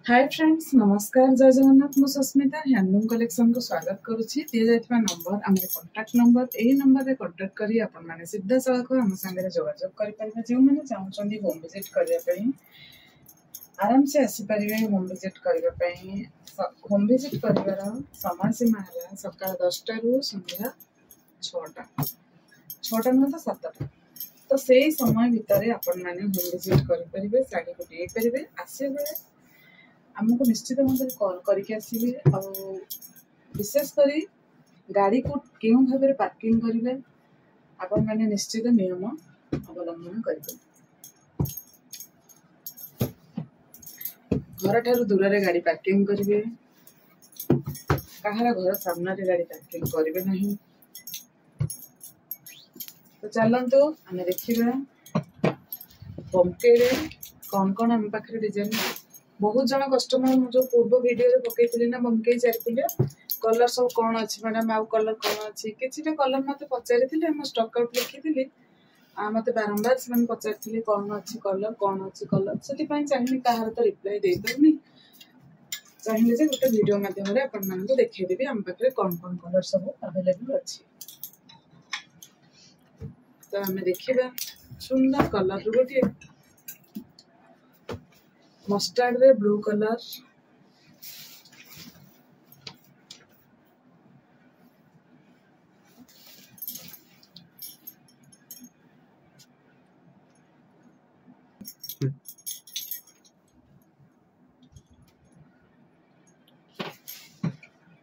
Hi friends, नमस्कार, जय जगन्नाथ। मु सस्मिता हैंडलूम कलेक्शन को स्वागत करुच्ची। दि जाइथिबा नंबर आम कांटेक्ट नंबर यही नंबर रे कांटेक्ट करी आपण माने सीधा सड़क हम संगे जोगाजोग करि परिबे। जे माने चाहउछंदी होम विजिट करिया पई आराम से आसी परिबे। होम विजिट करिया पई होम विजिट करिवार समय सीमा है सकाळ 10टा रु संध्या 6टा न तो 7टा। तो सेही समय भितर आपण माने होम विजिट करि परिबे, साड़ी को दे परिबे। आसे बेले आमको निश्चित भाव कॉल करके आसबे। विशेष करी गाड़ी को क्यों भाव में पार्किंग करेंगे आपण मैंने निश्चित नियम अवलंबन करेंगे। घर ठार दूर रे गाड़ी पार्किंग करेंगे, कहार घर सामने गाड़ी पार्किंग करेंगे नहीं। तो चलतु आम देखा बमके कौन कौन आम पाखे डिजाइन। बहुत जन कस्टमर जो पूर्व वीडियो पकई ना बमकई चाहते कलर सब कौन अच्छी मैडम आउ कलर कौन अच्छी कि कलर मत पचारि स्टक आउट लिखी मत बारंबार से पचारि कौन अच्छी कलर कौन अच्छी कलर से चाहिए कहार तो रिप्लाई दे पारनी। चाहिए गोटे वीडियो माध्यम आपण देखदेवी आम पाखे कौन कौन कलर सब अवेलेबल अच्छी। तो आम देखा सुंदर कलर गोटे मस्टार्ड रे ब्लू कलर,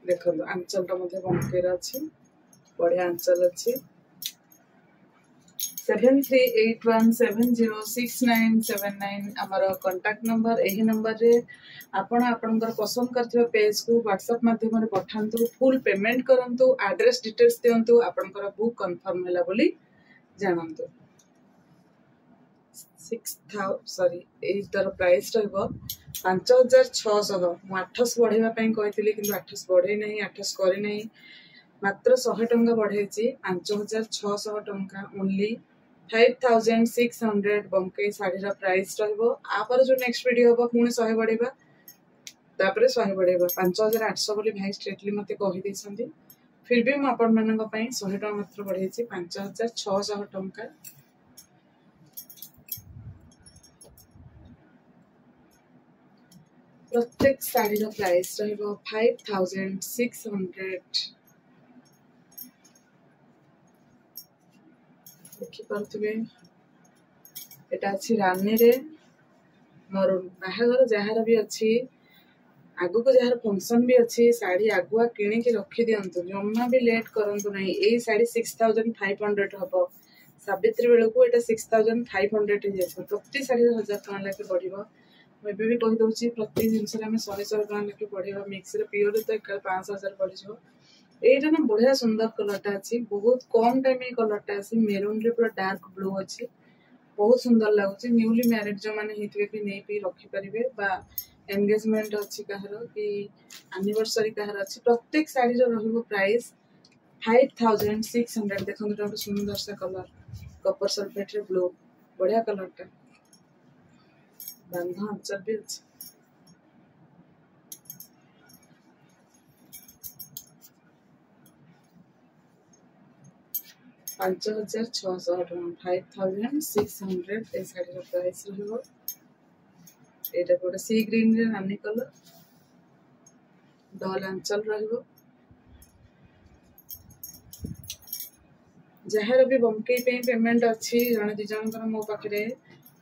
देखो आंचल बंकेर अच्छी बढ़िया आंचल अच्छी। 7381706979 आमर कांटेक्ट नंबर। यही नंबर रे आपणकर पसंद करथिबा पेज को व्हाट्सएप माध्यम पठांतु। फुल पेमेंट करंतु, एड्रेस डिटेल्स दियंतु, आपणकर बुक कंफर्म होला बोली जानंतु। 6000 एतर प्राइस रहबो 5600। मु 800 बढ़ेबा पई कहितली किंतु 800 बढ़े नहीं, 800 करे नहीं, मात्र 100 टंका बढ़ेछि। 5600 टंका ओनली 5600 बमकई साड़ी प्राइस रहिबो। आपर जो नेक्स्ट वीडियो होबो पुणी 100 बढ़ेबा, तापरे 100 बढ़ेबा। 5800 बोली भाई स्ट्रेटली मते कहि दैछंती, फिर भी मु आपण मानक पई 100 टंका मात्र बढ़ेछि। 5600 टंका प्रत्येक साड़ी प्राइस रहिबो 5600। देखिपे एटा अच्छी रानी रे मोर बाहागर जार भी अच्छी, आगु को जार फंक्शन भी अच्छी। साड़ी आगुआ किणिकी रखी दिंतु, जमा भी लेट करंतु नहीं। यही साड़ी 6500 हम सावित्री बेलू को 6500 प्रति साड़ी 1000 टका लेके बढ़िबो। मुझे भी कहीदे प्रति जिनस 100 टका लेके बढ़िया मिक्स प्योर तो 5000 बढ़ी। एटा ना बढ़िया सुंदर कलरटा अच्छी, बहुत कम टाइम ये कलरटा अच्छी। मेरून रे पूरा डार्क ब्लू अच्छी, बहुत सुंदर लगुच। न्यूली मैरिड जो मैंने भी नहीं पी रखिपारे बा एंगेजमेंट अच्छी कहार कि एनिवर्सरी कहार अच्छी। प्रत्येक साड़ी रहिबो प्राइस 5600। देखो सुंदर सा कलर कपर सल्फेट रे ब्लू, बढ़िया कलरटा। बांधा आंचल भी अच्छी। 5600 टका 5600 ए साड़ी प्राइस रहिबो। एटा गोटे सी ग्रीन रे रानी कलर डल आंचल रहिबो। जहार भी बमकई पे पेमेंट अच्छी जने दि जन मो पाखे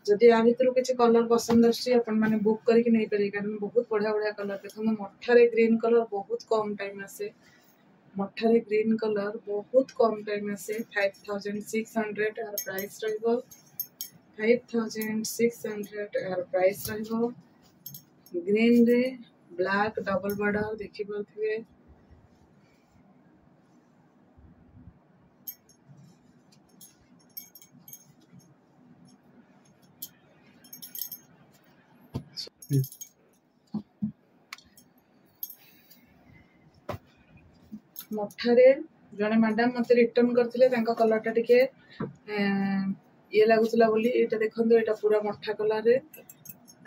जदि आ भितर किसी कलर पसंद आने बुक करके नहीं पारे, कारण बहुत बढ़िया बढ़िया कलर। देखो मठारे ग्रीन कलर बहुत कम टाइम आसे, मठारे ग्रीन कलर बहुत कम टाइम आसे। 5600 यार प्राइस रहिबो। 5600 यार प्राइस रहिबो। ग्रीन रे ब्लैक डबल बॉर्डर देखि पाथिबे। मठारे जने मैडम मते रिटर्न करथिले तांका कलरटा टिके ये लगुला बोली। एटा देखंतु, एटा पूरा मठा कलर रे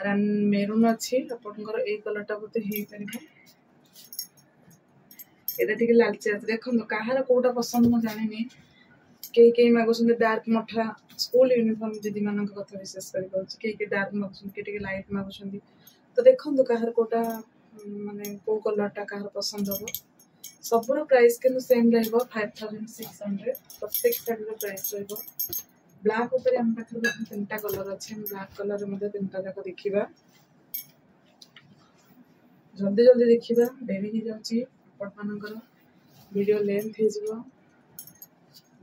मेरून अच्छी आपंकर ए कलरटा बोधे हो पार एटा टिके लालचिया देखो कहार कोटा पसंद मु जानी कई मागुन डार्क मठा स्कूल यूनिफॉर्म दीदी मान कथा विशेष कर डार्क मागुन किए लाइट मागुन तो देखो कहार कोटा माने को कलरटा कहार पसंद हम सबूर प्राइस कि सेम रहा 5600 प्रत्येक शाढ़ी प्राइस ब्लैक उपर आम पाखे तीन कलर अच्छे ब्लैक कलर तीन जाक देखा जल्दी जल्दी देखा डेरी हो जाऊँगी आपंकर वीडियो लेंथ हो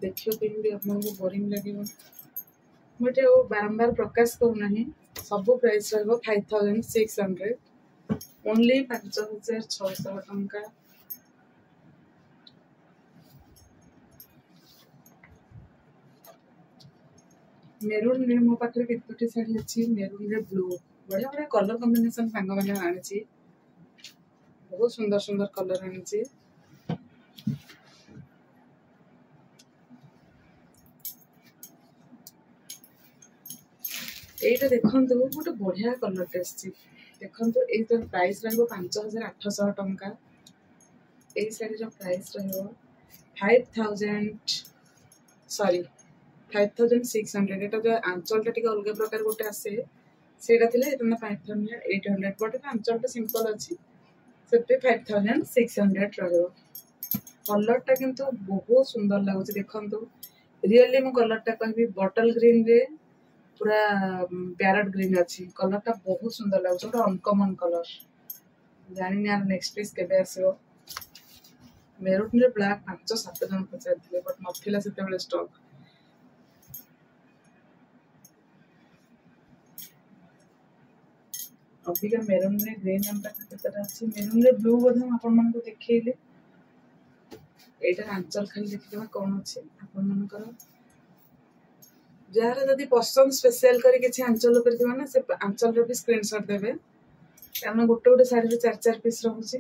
देखिए भी आपको बोरिंग लगे मुझे बारंबार प्रकाश करूना सब प्राइस रहा 5600 ओनली 5600 टंका मेरून रे मो पाखे केतोटी शाढ़ी अच्छी मेरून रे ब्लू बढ़िया बढ़िया कलर कॉम्बिनेशन सांग मैंने आनी बहुत सुंदर सुंदर कलर आनी এইটা দেখন্তু গোটে বঢ়িয়া কলরଟେ আসছে দেখন্তু এইটার প্রাইস রহিব 5800 টঙ্কা এই শাড়ির প্রাইস রহিব 5600 এটা যে আঁচলটা টিকে অলগা প্রকার গোটে আসে সেটা থিলে এটা 5800 বট আঁচলটা সিম্পল আছে সেটা 5600 রহিব কলরটা কিন্তু বহুত সুন্দর লাগুছে দেখন্তু রিয়েলি মো কলরটা কহিবি বটল গ্রিন রে पूरा पैरेट ग्रीन अच्छी कलरटा बहुत सुंदर लगे गोटे अनकमन कलर जानी यार नेक्स्ट पीस केबे आसीबो मेरून रे ब्लैक 5-7 जन पचार बट नथिला सेते बेले स्टॉक अबिका मेरून रे ग्रीन हम तक केतरा अछि मेरून रे ब्लू बोधम आपन मन को देखैले एटा आंचल खाली देखिबा कोन अछि आपन मन कर जार जदि पसंद स्पेशल करी किछि आंचल करथिबा ना से आंचल रे भी स्क्रीनशॉट देबे कारण गोटे गोटे साड़ी रे 4-4 पीस रहउछि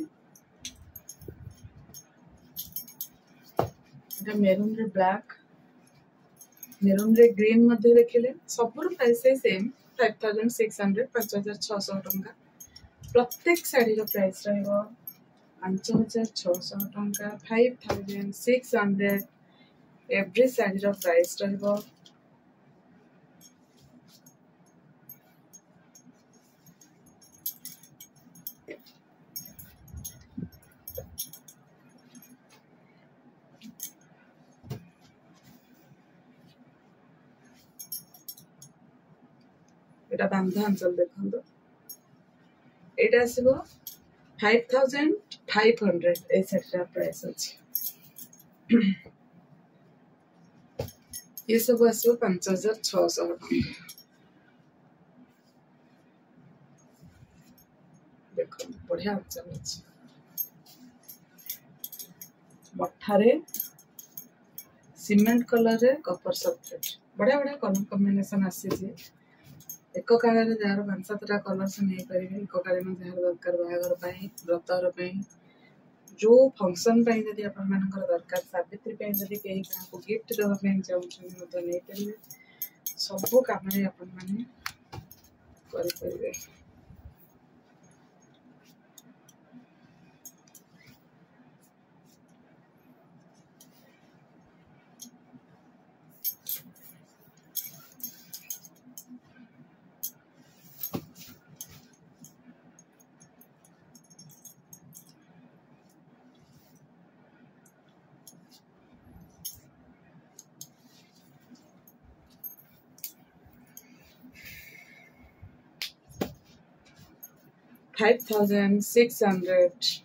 एटा मेरून रे ब्लैक मेरून रे ग्रीन मध्ये देखिले सबुर प्राइस सेम 5600 5600 टंका प्रत्येक साड़ी रो प्राइस रहइबो 5600 टंका 5600 एवरी साड़ी रो प्राइस रहइबो এটা বান্ধা আঁচল দেখন্তু এটা আসিব 5500 এই সেটটা প্রাইস আছে ये सब আসিব 5600 टंका देखो बढ़िया आंचल আছে मठारे सीमेंट कलर रे कपर सब्जेक्ट बढ़िया बढ़िया कलर कॉम्बिनेशन आसी एक काल जार 5-7टा कलर से नहीं पारे एक काल में जार दरकार बाहागर व्रतर जो फंक्शन जदि आपण दरकार सावित्री जदि कहीं क्या गिफ्ट देवाई चाहते नहीं पारे सब कम आपण मैंने करें 5600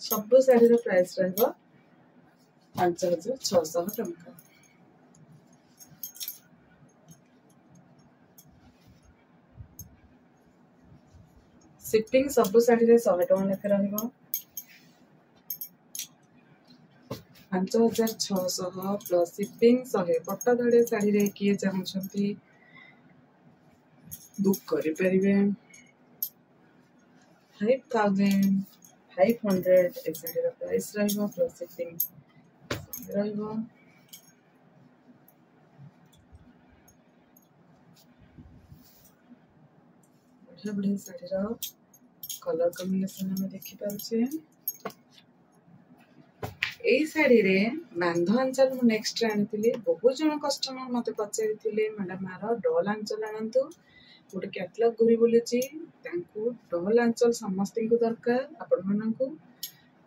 सब शाढ़ी प्राइस रहा 5600 टंका शिपिंग सब शाढ़ी 100 टका लेखे रहा 5600 प्लस शिपिंग 100 पट्टा धड़े शाढ़ी रे किए चाहते बुक करें 5000 500 ए शाढ़ीर प्राइस रहिबो प्लस शिपिंग रहिबो। बढ़िया बढ़िया शाढ़ीर कलर कॉम्बिनेशन हमें देखि पारुछे। एई शाढ़ी रे बांध आंचल मु नेक्स्ट आनी बहुत जन कस्टमर मते पचारि मैडम आर डल आंचल आनतु गोटे कैटलॉग घूरी बुलूँ डल आंचल समस्त दरकार आपण मानू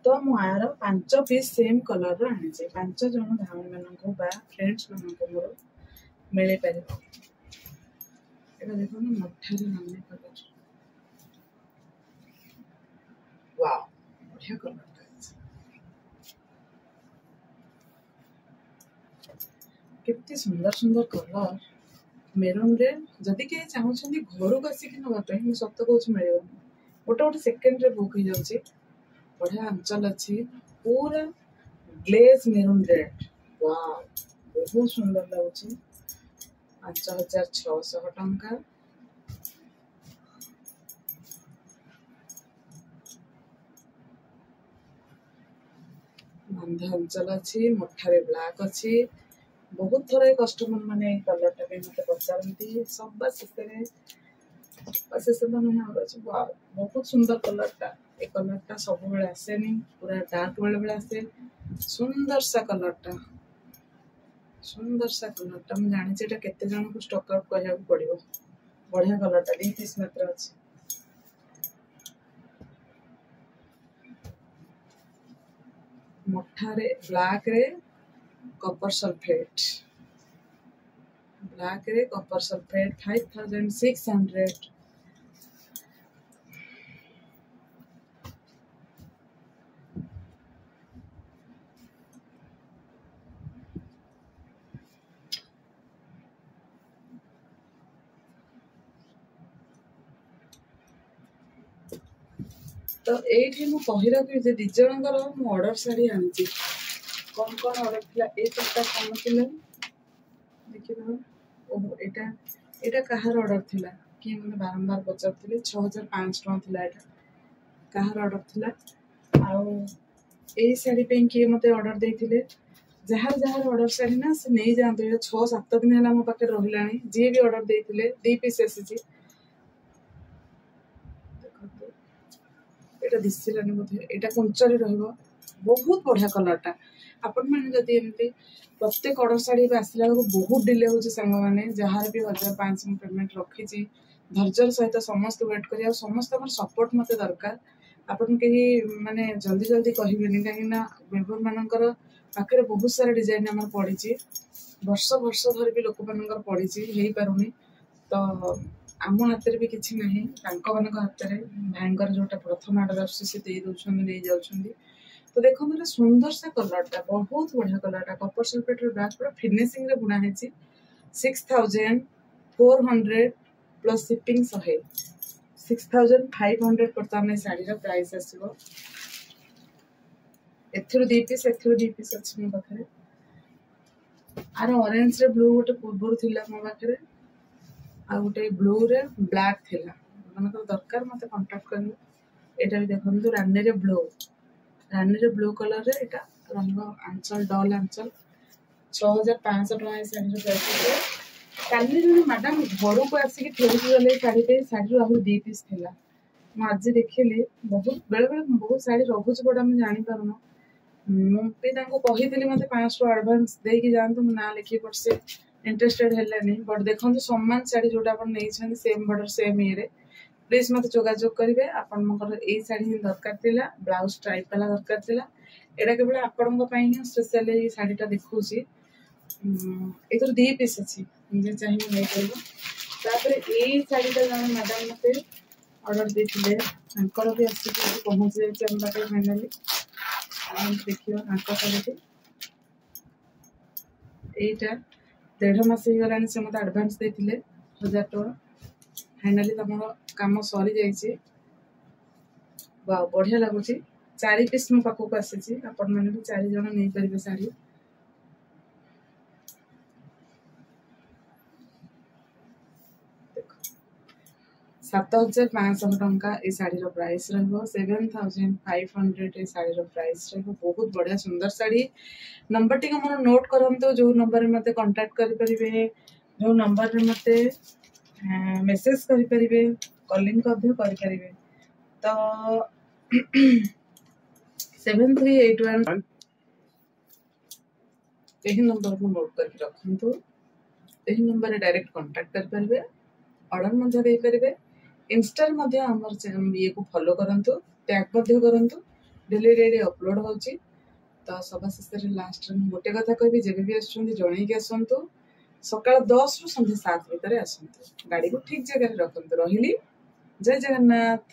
तो मुझार 5 पीस सेम कलर आनी 5 जन भाई मान फ्रेंड्स मान मोर मिल पार। देखो मठार नानी कलर वाओ बढ़िया कलर केते सुंदर सुंदर कलर मेरून रे जदि के चाहछंती घर को आसिक नवा मु सत कहूँ मिल गोटे गोटे सेकेंड रे बुक हो जाउची। बढ़िया आंचल अच्छी पूरा ग्लेज मेरून रेड वाओ बहुत सुंदर लगुच 5600 टंका। बांधा आंचल अच्छी मठारे ब्लैक अच्छी बहुत थर कस्टमर माने कलर टा मत पचारती सब शेष बहुत सुंदर कलर टा ए कलर टा सब बेले आसेनी पूरा डार्क बेले बेले आसे सुंदर सा कलर टा मैं जानी केते जन को स्टॉक आउट करने पड़ो। बढ़िया कलर टा 2 पीस मात्र अच्छी मठारे ब्लैक रे कॉपर सल्फेट 5600। तो ये मुझे रखी जे दिज जनकर ऑर्डर शाढ़ी आनी कौन कौन ऑर्डर थिला ए सबटा कौन थिला देखिए ओहो एटा कहार ऑर्डर थिला कि मैंने बारंबार पचारथिले 6500 टका थिला एटा कहार ऑर्डर थिला आउ ए शाढ़ी पे किए मते ऑर्डर देथिले जहार जहार ऑर्डर शाढ़ी ना से नहीं जानते 6-7 दिन है मो पाखे रहिलानी जे भी ऑर्डर देथिले 2 पीस एसीची एटा दिसिलानी बोधे एटा कुंचरी रहिबो बहुत बढ़िया कलरटा आपण माने जदि एमती प्रत्येक ऑर्डर शाढ़ी आसला बहुत डिले होची संग माने जहार भी 1500 पेमेंट रखी धैर्यर सहित समस्त वेट करिया समस्त सपोर्ट मते दरकार आपण कहीं माने जल्दी जल्दी कहबेनी कहीं ना वेबर मानकर पाखे बहुत सारा डिजाइन आम पड़ी वर्ष वर्ष धर भी लोक मान पड़ी हो पारुनी तो आम हाथ भी किसी ना हाथ में भाईंकर जोटा प्रथम ऑर्डर आसुँच तो देखो मतलब सुंदर सा कलरटा बहुत बढ़िया कलरटा कॉपर सल्फेट ब्लैक पूरा फिनिशिंग रे बुना है 6400 प्लस शिपिंग 100 6500 बर्तमान शाढ़ीर प्राइस आसो एथुरु 2 पीस अच्छी मो पाखे आर ऑरेंज रे ब्लू गोटे पूर्व थिला मो पाखे आ गोटे ब्लू रे ब्लैक थिला मतलब दरकार मत कांटेक्ट कर एटा भी देखो रानी रे ब्लू कलर रे एटा रहिबो आंचल डल आंचल 6500 टका शाढ़ी प्राइस काली जो मैडम घर को आसिक फेरिक गले शाढ़ी पे शाढ़ी आहुरी 2 पीस थिला आज देखिली बहुत बेले बेले बहुत शाढ़ी रखुच बड़ा मुझे जानी पारुना मुझे कही मत 500 एडवांस देकी जातु ना लिखी पट से इंटरेस्टेड है बट देखो सम्मान शाढ़ी जोटा नहीं सेम बॉर्डर सेम ये प्लीज मत जोगाजोग करेंगे आपंकर यही शाढ़ी दरकार थिला ब्लाउज टाइप वाला दरकार थिला एटा केवल आपण स्पेशल ये शाढ़ीटा देखुची एथर 2 पीस अच्छी जे चाहिए नहीं पार यही शाढ़ीटा जन मैडम मत ऑर्डर देते भी आसिक पहुँच जाए पाखे फाइनाली देखिए शाढ़ी यहीटा 1.5 मास हो से मत एडवांस देते 1000 टका फाइनाली तुम कम सरी जाइए बढ़िया लगुच 4 पीस मो पाखक आसी आपण मैंने भी 4 जन नहीं पारे शाढ़ी 7500 टंका ये शाढ़ी प्राइस रहिबो 7500 ये शाढ़ी प्राइस रहिबो बहुत बढ़िया सुंदर शाढ़ी नंबर टी मोर नोट करंतु जो नंबर में मते कांटेक्ट करि परिबे जो नंबर में मते मेसेज करि परिबे कॉलिंग कभी करि परिबे तो 7381 यही नंबर को नोट करके रखंतु यही नंबर रे डायरेक्ट कांटेक्ट कर परिबे ऑर्डर मध्ये दे परिबे इंस्टा मध्ये हमर ये को फॉलो करंतु टैग मध्ये करंतु डेली डेली अपलोड होची तो सब शेष लास्ट गोटे कथा कहबी जेबे भी आसुंती जणै के आसंतु सकाळ 10 रु संध्या 7 भितर आसंतु गाड़ी को ठीक जगह रखंतु रहिली जय जगन्नाथ।